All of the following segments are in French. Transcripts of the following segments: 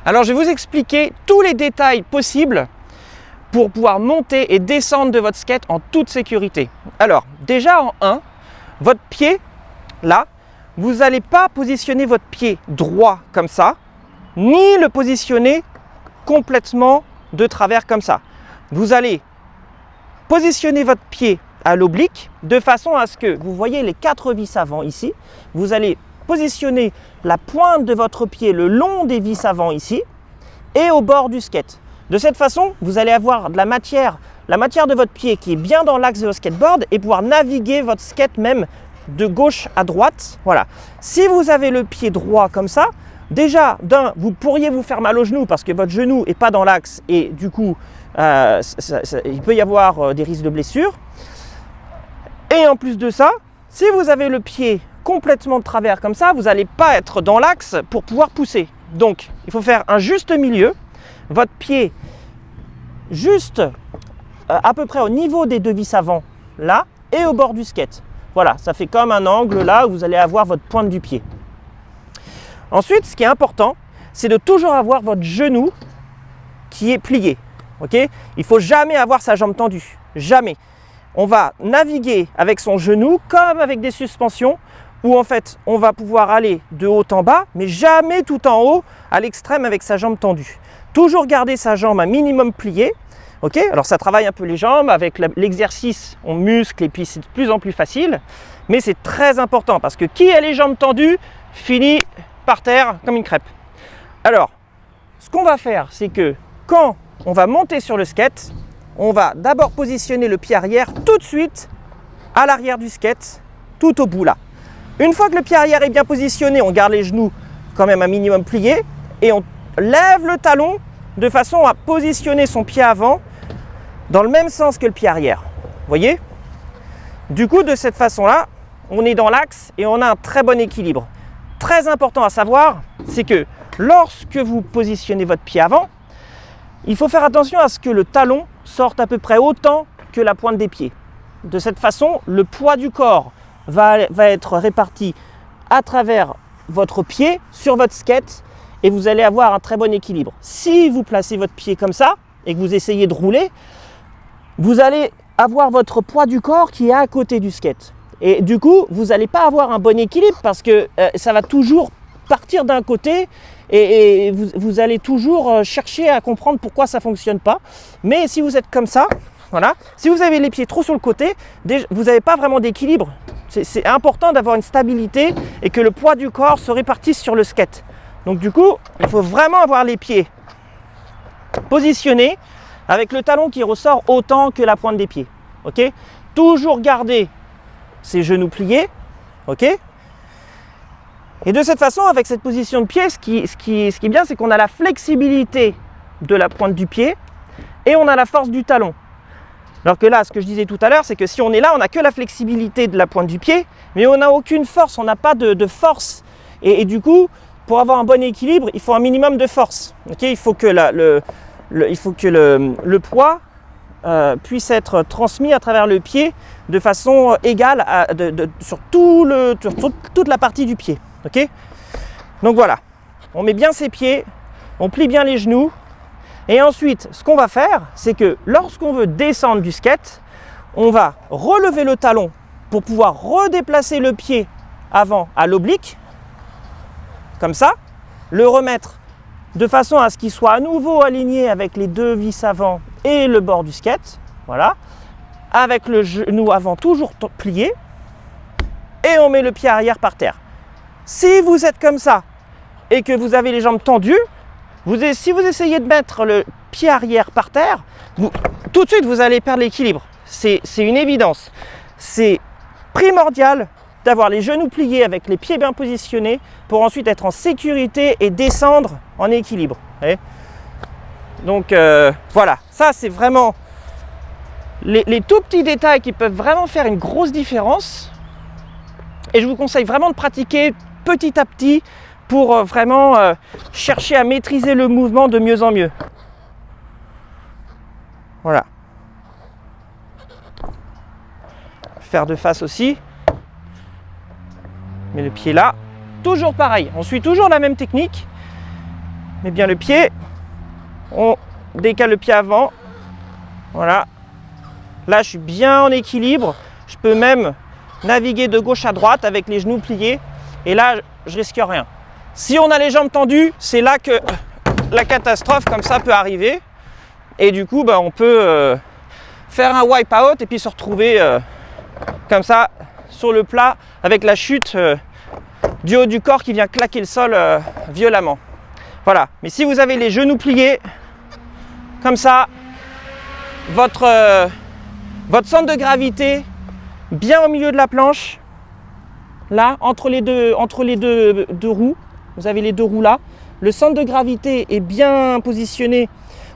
Alors je vais vous expliquer tous les détails possibles pour pouvoir monter et descendre de votre skate en toute sécurité. Alors déjà en 1, votre pied, là, vous n'allez pas positionner votre pied droit comme ça, ni le positionner complètement de travers comme ça. Vous allez positionner votre pied à l'oblique de façon à ce que vous voyez les 4 vis avant ici. Vous allez positionner la pointe de votre pied le long des vis avant ici et au bord du skate. De cette façon, vous allez avoir de la matière de votre pied qui est bien dans l'axe de votre skateboard et pouvoir naviguer votre skate même de gauche à droite. Voilà. Si vous avez le pied droit comme ça, déjà, vous pourriez vous faire mal au genou parce que votre genou n'est pas dans l'axe et du coup, il peut y avoir des risques de blessure. Et en plus de ça, si vous avez le pied complètement de travers comme ça, vous n'allez pas être dans l'axe pour pouvoir pousser. Donc, il faut faire un juste milieu. Votre pied juste à peu près au niveau des 2 vis avant, là, et au bord du skate. Voilà, ça fait comme un angle là où vous allez avoir votre pointe du pied. Ensuite, ce qui est important, c'est de toujours avoir votre genou qui est plié. Okay ? Il ne faut jamais avoir sa jambe tendue. Jamais. On va naviguer avec son genou comme avec des suspensions où en fait on va pouvoir aller de haut en bas, mais jamais tout en haut à l'extrême avec sa jambe tendue. Toujours garder sa jambe un minimum pliée. Okay ? Alors ça travaille un peu les jambes, avec l'exercice on muscle et puis c'est de plus en plus facile. Mais c'est très important parce que qui a les jambes tendues finit par terre comme une crêpe. Alors, ce qu'on va faire, c'est que quand on va monter sur le skate, on va d'abord positionner le pied arrière tout de suite à l'arrière du skate, tout au bout là. Une fois que le pied arrière est bien positionné, on garde les genoux quand même un minimum pliés et on lève le talon de façon à positionner son pied avant dans le même sens que le pied arrière. Vous voyez ? Du coup, de cette façon-là, on est dans l'axe et on a un très bon équilibre. Très important à savoir, c'est que lorsque vous positionnez votre pied avant, il faut faire attention à ce que le talon sorte à peu près autant que la pointe des pieds. De cette façon, le poids du corps va être réparti à travers votre pied sur votre skate et vous allez avoir un très bon équilibre. Si vous placez votre pied comme ça et que vous essayez de rouler, vous allez avoir votre poids du corps qui est à côté du skate. Et du coup, vous n'allez pas avoir un bon équilibre parce que ça va toujours partir d'un côté et vous allez toujours chercher à comprendre pourquoi ça ne fonctionne pas. Mais si vous êtes comme ça, voilà, si vous avez les pieds trop sur le côté, vous n'avez pas vraiment d'équilibre. C'est important d'avoir une stabilité et que le poids du corps se répartisse sur le skate. Donc du coup, il faut vraiment avoir les pieds positionnés avec le talon qui ressort autant que la pointe des pieds. Okay ? Toujours garder ses genoux pliés. Okay ? Et de cette façon, avec cette position de pied, ce qui est bien, c'est qu'on a la flexibilité de la pointe du pied et on a la force du talon. Alors que là, ce que je disais tout à l'heure, c'est que si on est là, on n'a que la flexibilité de la pointe du pied, mais on n'a aucune force, on n'a pas de force. Et du coup, pour avoir un bon équilibre, il faut un minimum de force. Okay ? Il faut que le poids puisse être transmis à travers le pied de façon égale sur toute la partie du pied. Okay ? Donc voilà, on met bien ses pieds, on plie bien les genoux. Et ensuite, ce qu'on va faire, c'est que lorsqu'on veut descendre du skate, on va relever le talon pour pouvoir redéplacer le pied avant à l'oblique, comme ça, le remettre de façon à ce qu'il soit à nouveau aligné avec les 2 vis avant et le bord du skate, voilà, avec le genou avant toujours plié, et on met le pied arrière par terre. Si vous êtes comme ça et que vous avez les jambes tendues, si vous essayez de mettre le pied arrière par terre, tout de suite vous allez perdre l'équilibre. C'est une évidence. C'est primordial d'avoir les genoux pliés avec les pieds bien positionnés pour ensuite être en sécurité et descendre en équilibre. Donc voilà, ça c'est vraiment les tout petits détails qui peuvent vraiment faire une grosse différence. Et je vous conseille vraiment de pratiquer petit à petit pour vraiment chercher à maîtriser le mouvement de mieux en mieux. Voilà. Faire de face aussi. Mais le pied là, toujours pareil. On suit toujours la même technique. met bien le pied. On décale le pied avant. Voilà. Là, je suis bien en équilibre. Je peux même naviguer de gauche à droite avec les genoux pliés. Et là, je risque rien. Si on a les jambes tendues, c'est là que la catastrophe comme ça peut arriver. Et du coup, on peut faire un wipe out et puis se retrouver comme ça sur le plat avec la chute du haut du corps qui vient claquer le sol violemment. Voilà. Mais si vous avez les genoux pliés, comme ça, votre centre de gravité bien au milieu de la planche, là, entre les deux roues, vous avez les deux roues là, le centre de gravité est bien positionné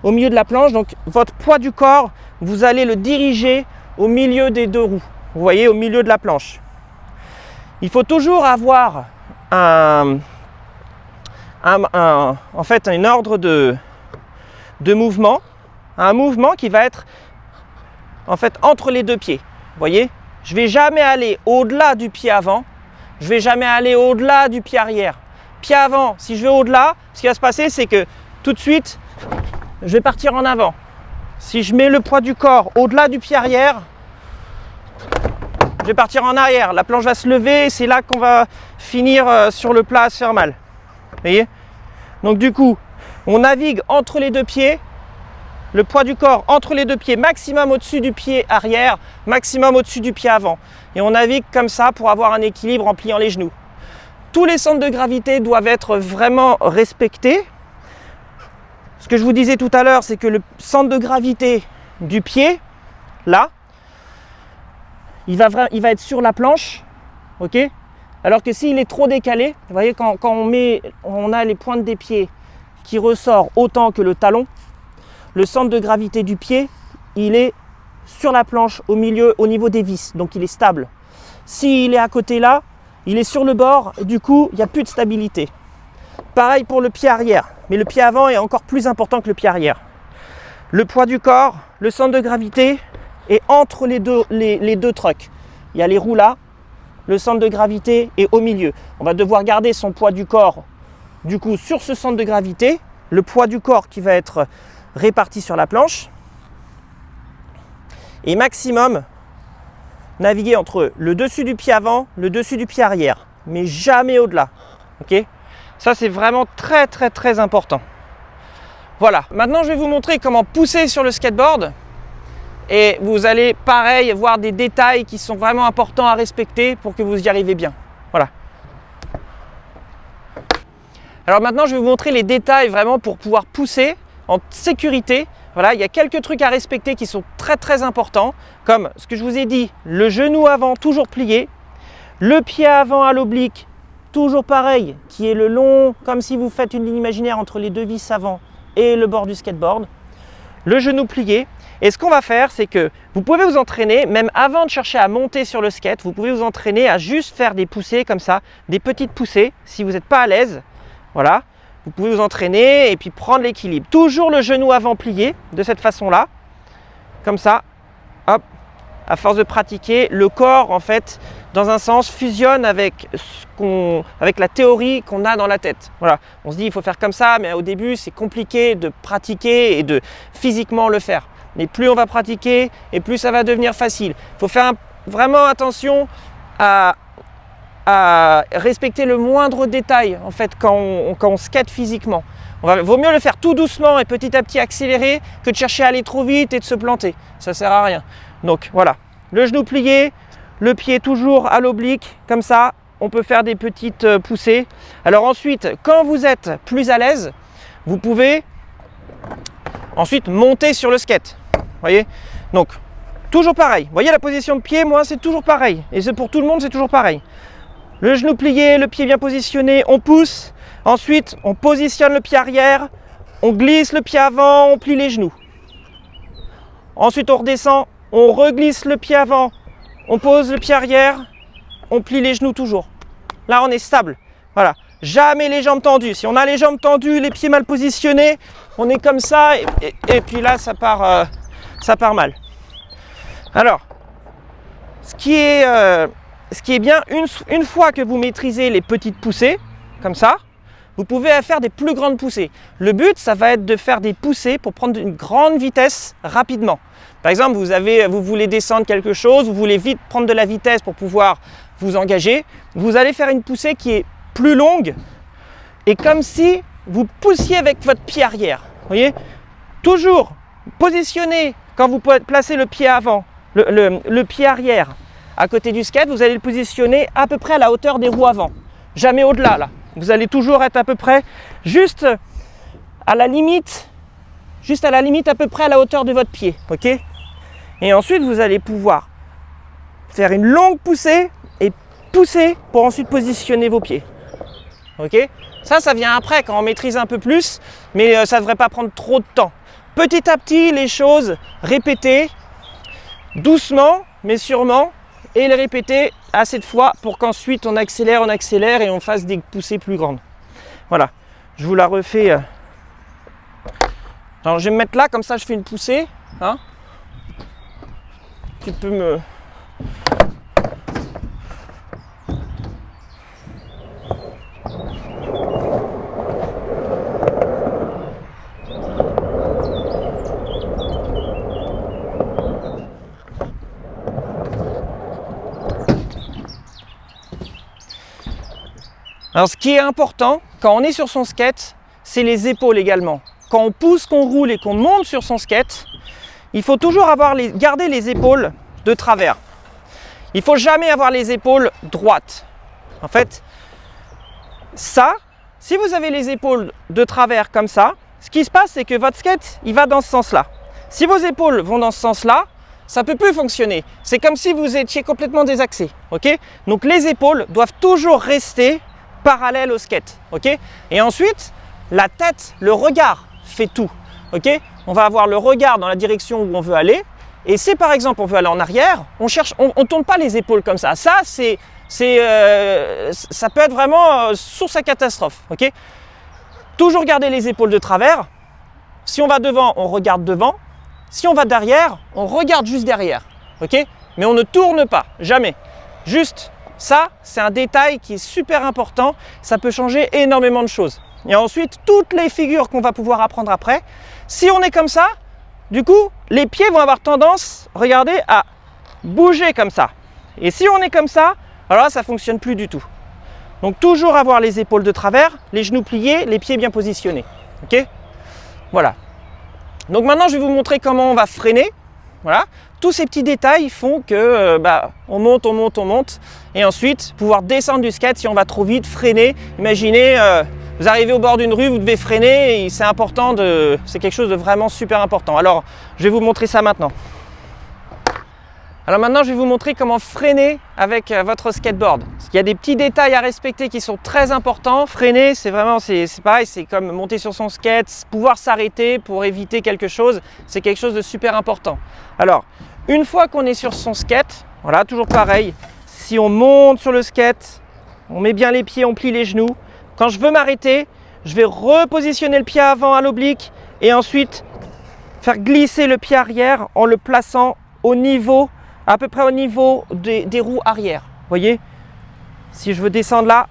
au milieu de la planche, donc votre poids du corps, vous allez le diriger au milieu des deux roues, vous voyez, au milieu de la planche. Il faut toujours avoir en fait un ordre de mouvement, un mouvement qui va être en fait entre les deux pieds. Vous voyez, je ne vais jamais aller au-delà du pied avant, je ne vais jamais aller au-delà du pied arrière. Pied avant, si je vais au-delà, ce qui va se passer, c'est que tout de suite, je vais partir en avant. Si je mets le poids du corps au-delà du pied arrière, je vais partir en arrière. La planche va se lever et c'est là qu'on va finir sur le plat à se faire mal. Vous voyez? Donc du coup, on navigue entre les deux pieds, le poids du corps entre les deux pieds, maximum au-dessus du pied arrière, maximum au-dessus du pied avant. Et on navigue comme ça pour avoir un équilibre en pliant les genoux. Tous les centres de gravité doivent être vraiment respectés. Ce que je vous disais tout à l'heure, c'est que le centre de gravité du pied, là, il va être sur la planche, ok? Alors que s'il est trop décalé, vous voyez, quand on a les pointes des pieds qui ressortent autant que le talon, le centre de gravité du pied, il est sur la planche, au milieu, au niveau des vis, donc il est stable. S'il est à côté là, il est sur le bord, du coup, il n'y a plus de stabilité. Pareil pour le pied arrière, mais le pied avant est encore plus important que le pied arrière. Le poids du corps, le centre de gravité est entre les deux trucks. Il y a les roues là, le centre de gravité est au milieu. On va devoir garder son poids du corps, du coup, sur ce centre de gravité, le poids du corps qui va être réparti sur la planche, et maximum naviguer entre le dessus du pied avant, le dessus du pied arrière, mais jamais au-delà. Ok ? Ça, c'est vraiment très très très important. Voilà, maintenant je vais vous montrer comment pousser sur le skateboard et vous allez pareil voir des détails qui sont vraiment importants à respecter pour que vous y arriviez bien. Voilà. Alors maintenant je vais vous montrer les détails vraiment pour pouvoir pousser en sécurité. Voilà, il y a quelques trucs à respecter qui sont très très importants, comme ce que je vous ai dit, le genou avant toujours plié, le pied avant à l'oblique toujours pareil, qui est le long, comme si vous faites une ligne imaginaire entre les deux vis avant et le bord du skateboard, le genou plié. Et ce qu'on va faire, c'est que vous pouvez vous entraîner, même avant de chercher à monter sur le skate, vous pouvez vous entraîner à juste faire des poussées comme ça, des petites poussées, si vous n'êtes pas à l'aise, voilà. Vous pouvez vous entraîner et puis prendre l'équilibre. Toujours le genou avant plié, de cette façon-là, comme ça, hop. À force de pratiquer, le corps, en fait, dans un sens, fusionne avec la théorie qu'on a dans la tête. Voilà. On se dit, il faut faire comme ça, mais au début, c'est compliqué de pratiquer et de physiquement le faire. Mais plus on va pratiquer, et plus ça va devenir facile. Il faut faire vraiment attention à respecter le moindre détail, en fait, quand on skate physiquement. Vaut mieux le faire tout doucement et petit à petit accélérer que de chercher à aller trop vite et de se planter. Ça ne sert à rien. Donc voilà, le genou plié, le pied toujours à l'oblique, comme ça, on peut faire des petites poussées. Alors ensuite, quand vous êtes plus à l'aise, vous pouvez ensuite monter sur le skate. Vous voyez? Donc, toujours pareil. Vous voyez la position de pied, moi, c'est toujours pareil. Et c'est pour tout le monde, c'est toujours pareil. Le genou plié, le pied bien positionné, on pousse. Ensuite, on positionne le pied arrière, on glisse le pied avant, on plie les genoux. Ensuite, on redescend, on reglisse le pied avant, on pose le pied arrière, on plie les genoux toujours. Là, on est stable. Voilà. Jamais les jambes tendues. Si on a les jambes tendues, les pieds mal positionnés, on est comme ça et puis là, ça part mal. Alors, ce qui est bien, une fois que vous maîtrisez les petites poussées, comme ça, vous pouvez faire des plus grandes poussées. Le but, ça va être de faire des poussées pour prendre une grande vitesse rapidement. Par exemple, vous voulez descendre quelque chose, vous voulez vite prendre de la vitesse pour pouvoir vous engager. Vous allez faire une poussée qui est plus longue et comme si vous poussiez avec votre pied arrière. Vous voyez? Toujours positionner, quand vous placez le pied avant, le pied arrière à côté du skate, vous allez le positionner à peu près à la hauteur des roues avant. Jamais au-delà là. Vous allez toujours être à peu près juste à la limite à peu près à la hauteur de votre pied. Ok? Et ensuite, vous allez pouvoir faire une longue poussée et pousser pour ensuite positionner vos pieds. Ok? Ça vient après quand on maîtrise un peu plus, mais ça ne devrait pas prendre trop de temps. Petit à petit, les choses répétées, doucement, mais sûrement, et les répéter assez de fois pour qu'ensuite on accélère et on fasse des poussées plus grandes. Voilà, je vous la refais. Alors, je vais me mettre là, comme ça je fais une poussée. Hein. Tu peux me... Alors ce qui est important quand on est sur son skate, c'est les épaules également. Quand on pousse, qu'on roule et qu'on monte sur son skate, il faut toujours garder les épaules de travers. Il ne faut jamais avoir les épaules droites. En fait, ça, si vous avez les épaules de travers comme ça, ce qui se passe, c'est que votre skate, il va dans ce sens-là. Si vos épaules vont dans ce sens-là, ça ne peut plus fonctionner. C'est comme si vous étiez complètement désaxé. Okay? Donc les épaules doivent toujours rester parallèle au skate, ok? Et ensuite, la tête, le regard fait tout, ok? On va avoir le regard dans la direction où on veut aller. Et si par exemple on veut aller en arrière, on tourne pas les épaules comme ça. Ça, ça peut être vraiment source à catastrophe, ok? Toujours garder les épaules de travers. Si on va devant, on regarde devant. Si on va derrière, on regarde juste derrière, ok? Mais on ne tourne pas, jamais. Juste. Ça, c'est un détail qui est super important, ça peut changer énormément de choses. Et ensuite, toutes les figures qu'on va pouvoir apprendre après, si on est comme ça, du coup, les pieds vont avoir tendance, regardez, à bouger comme ça. Et si on est comme ça, alors là, ça ne fonctionne plus du tout. Donc, toujours avoir les épaules de travers, les genoux pliés, les pieds bien positionnés. Ok? Voilà. Donc maintenant, je vais vous montrer comment on va freiner. Voilà. Tous ces petits détails font que on monte et ensuite pouvoir descendre du skate si on va trop vite, freiner. Imaginez, vous arrivez au bord d'une rue, vous devez freiner et c'est important, c'est quelque chose de vraiment super important. Alors, je vais vous montrer ça maintenant. Alors maintenant, je vais vous montrer comment freiner avec votre skateboard. Il y a des petits détails à respecter qui sont très importants. Freiner, c'est pareil, c'est comme monter sur son skate, pouvoir s'arrêter pour éviter quelque chose, c'est quelque chose de super important. Alors, une fois qu'on est sur son skate, voilà, toujours pareil, si on monte sur le skate, on met bien les pieds, on plie les genoux. Quand je veux m'arrêter, je vais repositionner le pied avant à l'oblique et ensuite faire glisser le pied arrière en le plaçant à peu près au niveau des roues arrière. Vous voyez? Si je veux descendre là,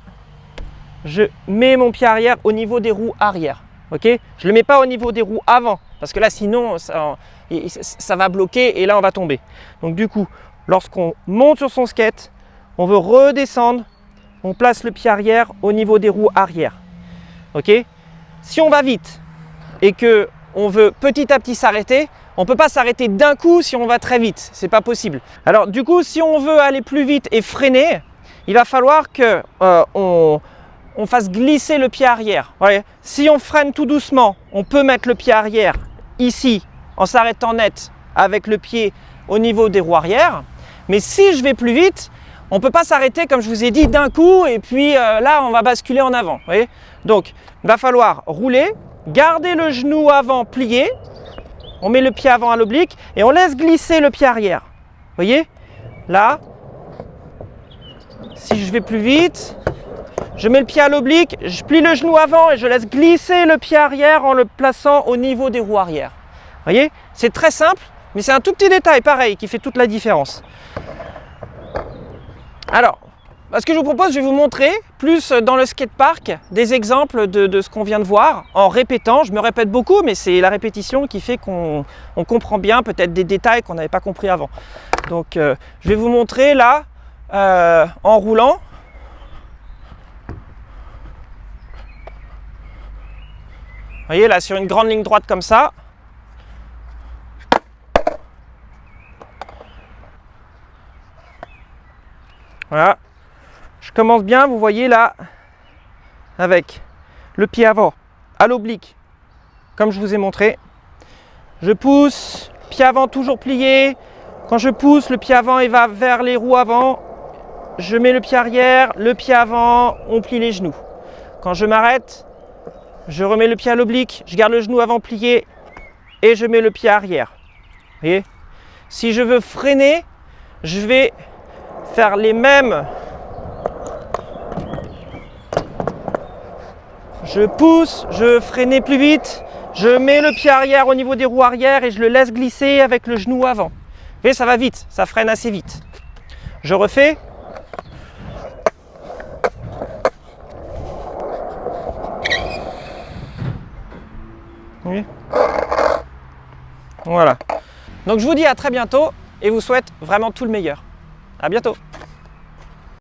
je mets mon pied arrière au niveau des roues arrière. Ok? Je ne le mets pas au niveau des roues avant, parce que là, sinon, ça va bloquer et là, on va tomber. Donc du coup, lorsqu'on monte sur son skate, on veut redescendre, on place le pied arrière au niveau des roues arrière. Ok? Si on va vite et qu'on veut petit à petit s'arrêter, on ne peut pas s'arrêter d'un coup si on va très vite, c'est pas possible. Alors du coup, si on veut aller plus vite et freiner, il va falloir que on fasse glisser le pied arrière. Ouais. Si on freine tout doucement, on peut mettre le pied arrière ici en s'arrêtant net avec le pied au niveau des roues arrière. Mais si je vais plus vite, on ne peut pas s'arrêter comme je vous ai dit d'un coup et puis là on va basculer en avant. Voyez. Donc il va falloir rouler, garder le genou avant plié, on met le pied avant à l'oblique et on laisse glisser le pied arrière. Vous voyez? Là, si je vais plus vite, je mets le pied à l'oblique, je plie le genou avant et je laisse glisser le pied arrière en le plaçant au niveau des roues arrière. Vous voyez? C'est très simple, mais c'est un tout petit détail pareil qui fait toute la différence. Alors, Ce que je vous propose, je vais vous montrer plus dans le skatepark des exemples de ce qu'on vient de voir en répétant. Je me répète beaucoup, mais c'est la répétition qui fait qu'on comprend bien peut-être des détails qu'on n'avait pas compris avant. Donc je vais vous montrer là en roulant. Vous voyez là sur une grande ligne droite comme ça. Voilà. Je commence bien, vous voyez là, avec le pied avant à l'oblique, comme je vous ai montré. Je pousse, pied avant toujours plié. Quand je pousse, le pied avant il va vers les roues avant. Je mets le pied arrière, le pied avant, on plie les genoux. Quand je m'arrête, je remets le pied à l'oblique, je garde le genou avant plié et je mets le pied arrière. Vous voyez? Si je veux freiner, je vais faire les mêmes. Je pousse, je freine plus vite, je mets le pied arrière au niveau des roues arrière et je le laisse glisser avec le genou avant. Vous voyez, ça va vite, ça freine assez vite. Je refais. Oui. Voilà. Donc je vous dis à très bientôt et vous souhaite vraiment tout le meilleur. À bientôt.